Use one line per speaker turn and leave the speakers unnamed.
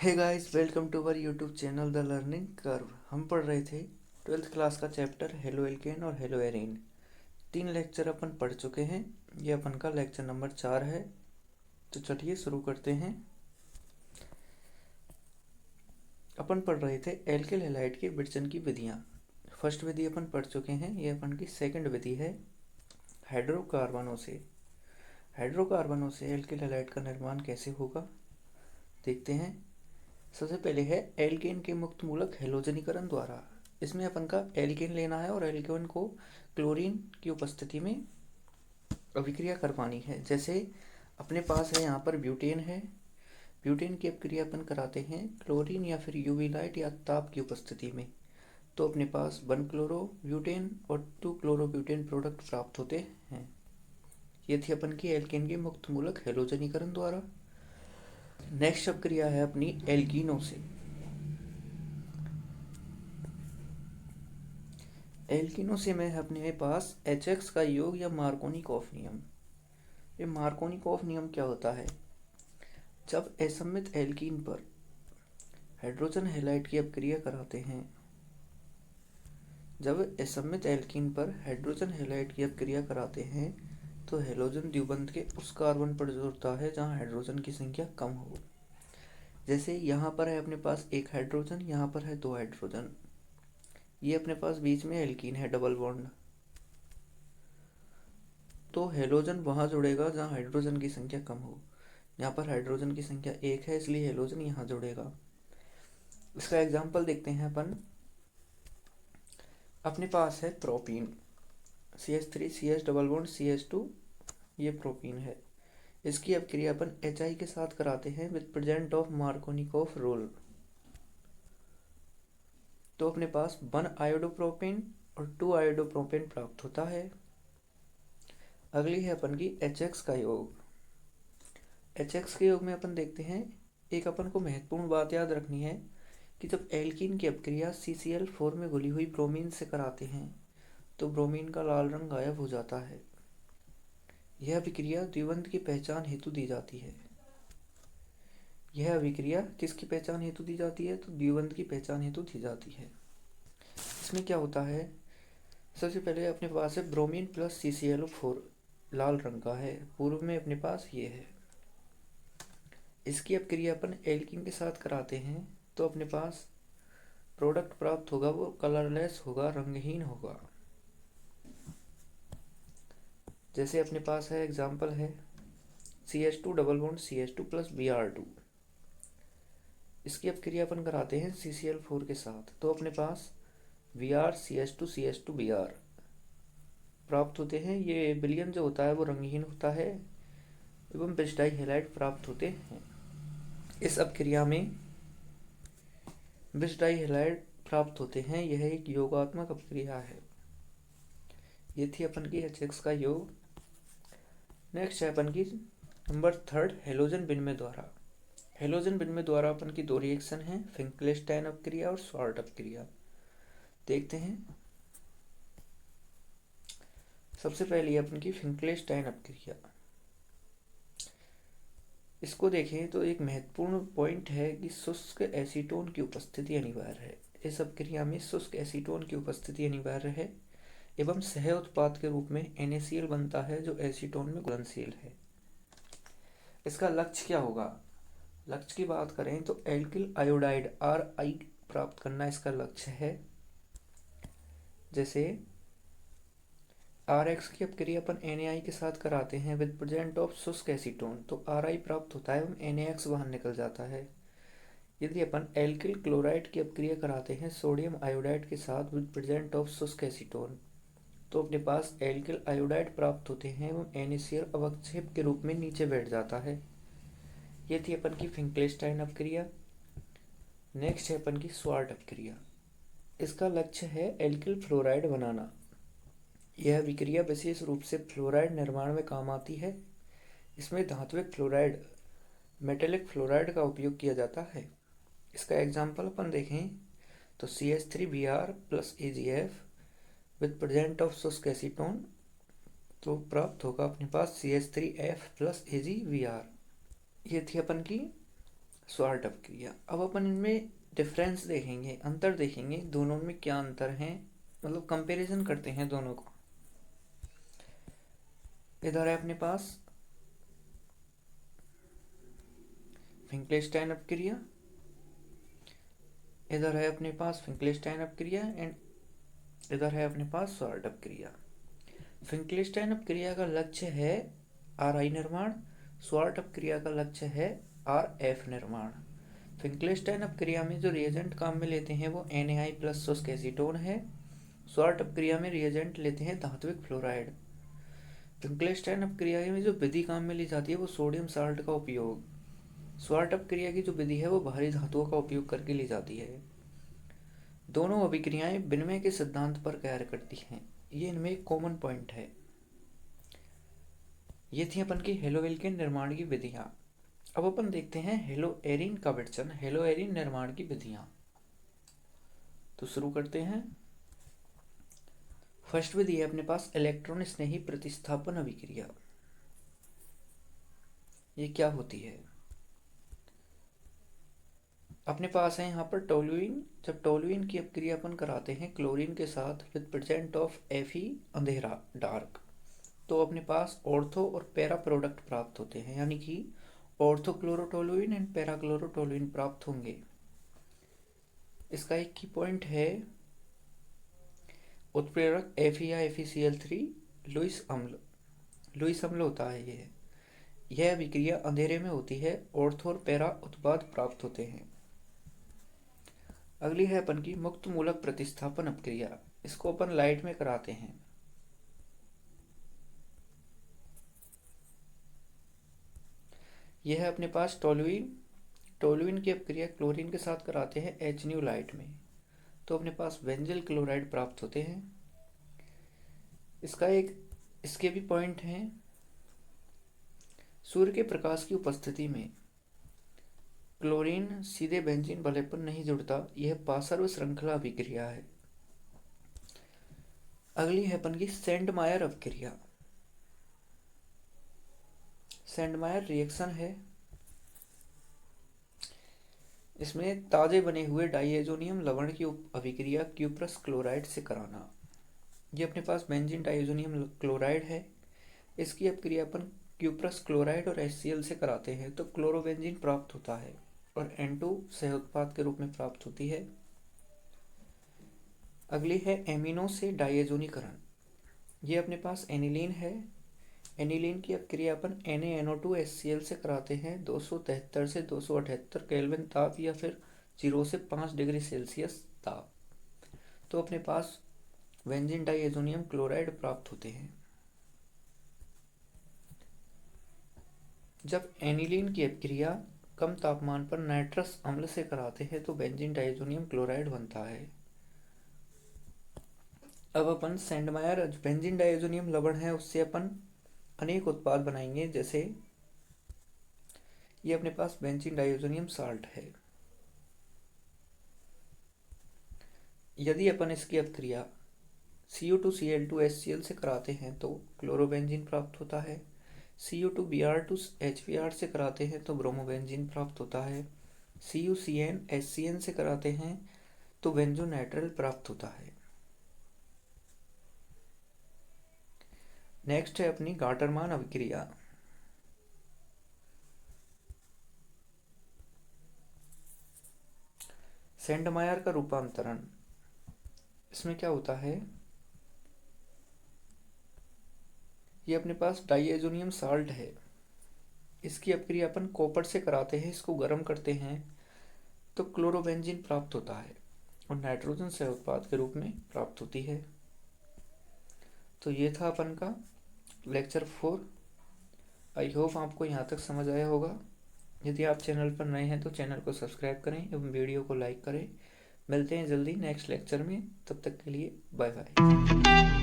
Hey guys, welcome to our YouTube channel the learning curve. हम पढ़ रहे थे 12th क्लास का चैप्टर हेलो एल्केन और हेलो एरीन। 3 लेक्चर अपन पढ़ चुके हैं। ये अपन का लेक्चर नंबर 4 है। तो चलिए शुरू करते हैं। अपन पढ़ रहे थे एल्किल हैलाइड के विरचन की विधियाँ। फर्स्ट विधि अपन पढ़ चुके हैं। ये अपन की सेकंड विधि है हाइड्रोकार्बनों से। हाइड्रोकार्बनों से एल्किल हैलाइड का निर्माण कैसे होगा देखते हैं। सबसे पहले है एल्केन के मुक्त मूलक हैलोजनीकरण द्वारा। इसमें अपन का एल्केन लेना है और एल्केन को क्लोरीन की उपस्थिति में अभिक्रिया करवानी है। जैसे अपने पास है यहाँ पर ब्यूटेन है। ब्यूटेन की अभिक्रिया अपन कराते हैं क्लोरीन या फिर यूवी लाइट या ताप की उपस्थिति में। तो अपने पास 1 क्लोरो ब्यूटेन और 2 क्लोरो ब्यूटेन प्रोडक्ट प्राप्त होते हैं। ये थी अपन की एल्केन के मुक्त मूलक हैलोजनीकरण द्वारा। नेक्स्ट अभिक्रिया है अपनी एल्कीनों से। एल्किनों से में है अपने पास HX का योग या मार्कोनिकॉफ नियम। ये मार्कोनिकॉफ नियम क्या होता है? जब असम्मित एल्कीन पर हाइड्रोजन हैलाइड की अभिक्रिया कराते हैं, जब असम्मित एल्कीन पर हाइड्रोजन हैलाइड की अभिक्रिया कराते हैं तो हैलोजन द्विबंध के उस कार्बन पर जुड़ता है जहाँ हाइड्रोजन की संख्या कम हो। जैसे यहाँ पर है अपने पास एक हाइड्रोजन, यहाँ पर है 2 हाइड्रोजन। ये अपने पास बीच में एल्कीन है डबल बॉन्ड। तो हैलोजन वहाँ जुड़ेगा जहाँ हाइड्रोजन की संख्या कम हो। यहाँ पर हाइड्रोजन की संख्या 1 है, इसलिए हैलोजन यहाँ जुड़ेगा। इसका एग्जाम्पल देखते हैं अपन। अपने पास है propene CH3 CH double bond CH2। ये प्रोपीन है। इसकी अभिक्रिया अपन HI के साथ कराते हैं with present of Markovnikov rule. तो अपने पास 1 आयोडोप्रोपेन और 2 आयोडोप्रोपेन प्राप्त होता है। अगली है अपन की HX का योग। HX के योग में अपन देखते हैं, एक अपन को महत्वपूर्ण बात याद रखनी है कि जब एल्कीन की अभिक्रिया CCl4 में घुली हुई ब्रोमीन से कराते हैं तो ब्रोमीन का लाल रंग गायब हो जाता है। यह अभिक्रिया द्विबंध की पहचान हेतु दी जाती है। यह अभिक्रिया किसकी पहचान हेतु दी जाती है? तो द्विबंध की पहचान हेतु दी जाती है। इसमें क्या होता है? सबसे पहले अपने पास है ब्रोमीन प्लस CClO4 लाल रंग का है, पूर्व में अपने पास ये है। इसकी अभिक्रिया अपन एल्कीन के साथ कराते हैं तो अपने पास प्रोडक्ट प्राप्त होगा, वो कलरलेस होगा, रंगहीन होगा। जैसे अपने पास है एग्जाम्पल है CH2 double bond CH2 plus Br2। इसकी अभिक्रिया अपन कराते हैं CCl4 के साथ तो अपने पास Br CH2 CH2 Br प्राप्त होते हैं। ये विलयन जो होता है वो रंगहीन होता है एवं बिस्टाई हैलाइड प्राप्त होते हैं। इस अभिक्रिया में बिस्टाई हैलाइड प्राप्त होते हैं। यह एक योगात्मक अभिक्रिया है। ये थी अपन की HX का योग। नेक्स्ट है अपन की नंबर 3 हेलोजन विनिमय द्वारा। हेलोजन विनिमय द्वारा अपन की 2 रिएक्शन है, फिंकलेस्टाइन अभिक्रिया और स्वार्ट अभिक्रिया। देखते हैं। सबसे पहले अपन की फिंकलेस्टाइन अभिक्रिया। इसको देखें तो एक महत्वपूर्ण पॉइंट है कि शुष्क एसीटोन की उपस्थिति अनिवार्य है। इस अभिक्रिया में शुष्क एसीटोन की उपस्थिति अनिवार्य है एवं सह उत्पाद के रूप में NaCl बनता है जो एसीटोन में घुलनशील है। इसका लक्ष्य क्या होगा? लक्ष्य की बात करें तो एल्किल आयोडाइड Ri प्राप्त करना इसका लक्ष्य है। जैसे Rx की अभिक्रिया अपन NaI के साथ कराते हैं विद प्रेजेंट ऑफ शुष्क एसीटोन तो Ri प्राप्त होता है एवं NaX बाहर निकल जाता है। यदि अपन एल्किल क्लोराइड की अभिक्रिया कराते हैं सोडियम आयोडाइड के साथ विद प्रेजेंट ऑफ शुष्क एसीटोन तो अपने पास एल्किल आयोडाइड प्राप्त होते हैं एवं NaCl अवक्षेप के रूप में नीचे बैठ जाता है। ये थी अपन की फिंकलेस्टाइन अभिक्रिया। नेक्स्ट है अपन की स्वार्ट अभिक्रिया। इसका लक्ष्य है एल्किल फ्लोराइड बनाना। यह अभिक्रिया विशेष रूप से फ्लोराइड निर्माण में काम आती है। इसमें धात्विक फ्लोराइड मेटेलिक फ्लोराइड का उपयोग किया जाता है। इसका एग्जाम्पल अपन देखें तो CH3Br plus AgF with present of शुष्क एसीटोन तो प्राप्त होगा अपने पास CH3F प्लस AgBr। ये थी अपन की स्वार्ट अपक्रिया। अब अपन इनमें डिफरेंस देखेंगे, अंतर देखेंगे, दोनों में क्या अंतर है, मतलब कंपैरिजन करते हैं दोनों को। इधर है अपने पास फिंक्लेस्टाइन अपक्रिया, इधर है अपने पास फिंक्लेस्टाइन अपक्रिया एंड इधर है अपने पास स्वार्ट अपक्रिया। फिंक्लेस्टाइन अपक्रिया का लक्ष्य है RI निर्माण, स्वार्ट अपक्रिया का लक्ष्य है RF निर्माण। फिंक्लेस्टाइन अपक्रिया में जो रिएजेंट काम में लेते हैं वो NaI प्लस शुष्क एसीटोन है। स्वार्ट अपक्रिया में रिएजेंट लेते हैं धात्विक फ्लोराइड। फिंक्लेस्टाइन अपक्रिया में जो विधि काम में ली जाती है वो सोडियम साल्ट का उपयोग। स्वार्ट अपक्रिया की जो विधि है वो भारी धातुओं का उपयोग करके ली जाती है। दोनों अभिक्रियाएं विनिमय के सिद्धांत पर कार्य करती हैं, ये इनमें एक कॉमन पॉइंट है। ये थी अपन की हेलोइल के निर्माण की विधियां। अब अपन देखते हैं हेलोएरिन का विघटन, हेलोएरिन निर्माण की विधियां। तो शुरू करते हैं। फर्स्ट विधि है अपने पास इलेक्ट्रॉन स्नेही प्रतिस्थापन अभिक्रिया। ये क्या होती है? अपने पास है यहाँ पर टोलुइन। जब टोलुइन की अपक्रिया अपन कराते हैं क्लोरीन के साथ विद प्रेजेंट ऑफ Fe अंधेरा डार्क, तो अपने पास ऑर्थो और पैरा प्रोडक्ट प्राप्त होते हैं, यानी कि ऑर्थोक्लोरोटोलुइन एंड पैराक्लोरोटोलुइन प्राप्त होंगे। इसका एक की पॉइंट है उत्प्रेरक Fe या FeCl3 लुईस अम्ल। लुईस अम्ल होता है यह अभिक्रिया अंधेरे में होती है, ऑर्थो और पैरा उत्पाद प्राप्त होते हैं। अगली है अपन की मुक्त मूलक प्रतिस्थापन अपक्रिया। इसको अपन लाइट में कराते हैं। यह है अपने पास टोलुइन। टोलुइन की अपक्रिया क्लोरीन के साथ कराते हैं HNu लाइट में, तो अपने पास बेंजिल क्लोराइड प्राप्त होते हैं। इसके भी पॉइंट हैं। सूर्य के प्रकाश की उपस्थिति में क्लोरीन सीधे बेंजीन वलय पर नहीं जुड़ता, यह पार्श्व श्रृंखला अभिक्रिया है। अगली है अपन की सेंडमायर अपक्रिया। सेंडमायर रिएक्शन है, इसमें ताजे बने हुए डाइएजोनियम लवण की अभिक्रिया क्यूप्रस क्लोराइड से कराना। ये अपने पास बेंजीन डाइएजोनियम क्लोराइड है, इसकी अपक्रिया अपन क्यूप्रस क्लोराइड और HCl से कराते हैं तो क्लोरोबेंजीन प्राप्त होता है और N2 सह उत्पाद के रूप में प्राप्त होती है। अगली है एमिनो से डाइएजोनीकरण। ये अपने पास एनिलीन है। एनिलीन की अपक्रिया अपन NaNO2HCl से कराते हैं 273 से 278 केल्विन ताप या फिर 0 से 5 डिग्री सेल्सियस ताप, तो अपने पास बेंजीन डाइएजोनियम क्लोराइड प्राप्त होते हैं। जब एनिलीन की अपक्रिया कम तापमान पर नाइट्रस अम्ल से कराते हैं तो बेंजीन डाइएजोनियम क्लोराइड बनता है। अब अपन सेंडमायर बेंजीन डाइएजोनियम लवण है उससे अपन अनेक उत्पाद बनाएंगे, जैसे ये अपने पास बेंजीन डाइएजोनियम साल्ट है। यदि अपन इसकी अपक्रिया Cu2Cl2HCl से कराते हैं तो क्लोरोबेंजीन प्राप्त होता है। Cu2Br2HBr से कराते हैं तो ब्रोमोबेंजीन प्राप्त होता है। CuCnHCn से कराते हैं तो बेंजोनाइट्राइल प्राप्त होता है। नेक्स्ट है अपनी गाटरमान अभिक्रिया। सेंडमायर का रूपांतरण, इसमें क्या होता है, ये अपने पास डाइएजोनियम साल्ट है, इसकी अपक्रिया अपन कॉपर से कराते हैं, इसको गर्म करते हैं तो क्लोरोबेंजीन प्राप्त होता है और नाइट्रोजन सह उत्पाद के रूप में प्राप्त होती है। तो ये था अपन का लेक्चर 4। आई होप आपको यहाँ तक समझ आया होगा। यदि आप चैनल पर नए हैं तो चैनल को सब्सक्राइब करें एवं वीडियो को लाइक करें। मिलते हैं जल्दी नेक्स्ट लेक्चर में, तब तक के लिए बाय बाय।